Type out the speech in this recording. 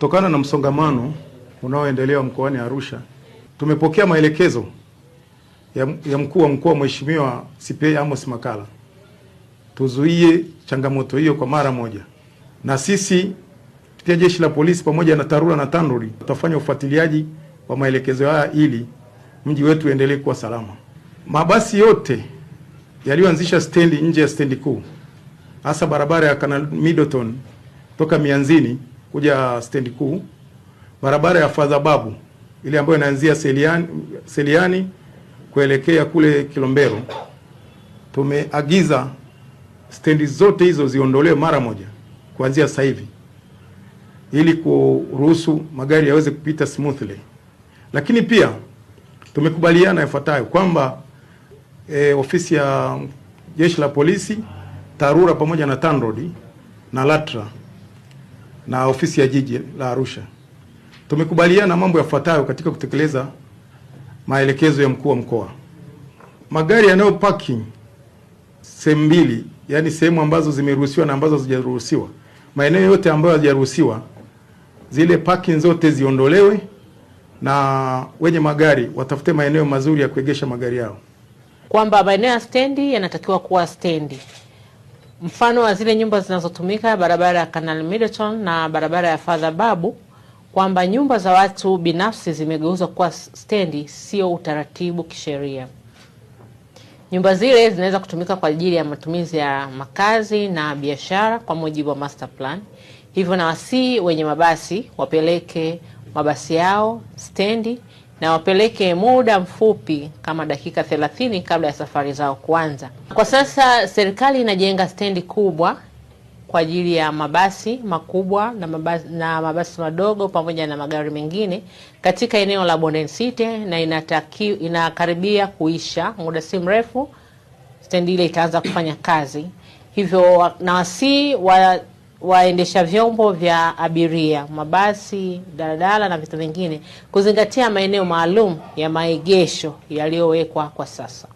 Kutokana na msongamano unaoendelea mkoani Arusha, tumepokea maelekezo ya mkuu wa mkoa Mheshimiwa CPA Amos Makalla tuzuie changamoto hiyo kwa mara moja, na sisi kupitia jeshi la polisi pamoja na TARURA na TANROADS tutafanya ufuatiliaji wa maelekezo haya ili mji wetu uendelee kuwa salama. Mabasi yote yaliyoanzisha stendi nje ya stendi kuu, hasa barabara ya Canal Middleton toka Mianzini kuja stendi kuu, barabara ya Father Babu ile ambayo inaanzia Seliani kuelekea kule Kilombero, tumeagiza stendi zote hizo ziondolewe mara moja kuanzia sasa hivi ili kuruhusu magari yaweze kupita smoothly. Lakini pia tumekubaliana yafuatayo kwamba ofisi ya jeshi la polisi, TARURA pamoja na TANROADS na LATRA na ofisi ya jiji la Arusha tumekubaliana mambo yafuatayo katika kutekeleza maelekezo ya mkuu wa mkoa. Magari yanayo parking sehemu mbili, yani sehemu ambazo zimeruhusiwa na ambazo hazijaruhusiwa, maeneo yote ambayo hazijaruhusiwa, zile parking zote ziondolewe na wenye magari watafute maeneo mazuri ya kuegesha magari yao. Kwamba maeneo ya stendi yanatakiwa kuwa stendi. Mfano wa zile nyumba zinazotumika barabara ya Canal Middleton na barabara ya Father Babu, kwamba nyumba za watu binafsi zimegeuzwa kuwa stendi, sio utaratibu kisheria. Nyumba zile zinaweza kutumika kwa ajili ya matumizi ya makazi na biashara kwa mujibu wa master plan. Hivyo na wasi wenye mabasi wapeleke mabasi yao stendi na wapeleke muda mfupi kama dakika 30 kabla ya safari zao kuanza. Kwa sasa serikali inajenga stendi kubwa kwa ajili ya mabasi makubwa na mabasi madogo pamoja na magari mengine katika eneo la Bondeni City, na inakaribia kuisha, muda si mrefu stendi ile itaanza kufanya kazi. Hivyo na wasi waendesha vyombo vya abiria, mabasi, daladala na vitu vingine kuzingatia maeneo maalum ya maegesho yaliyowekwa kwa sasa.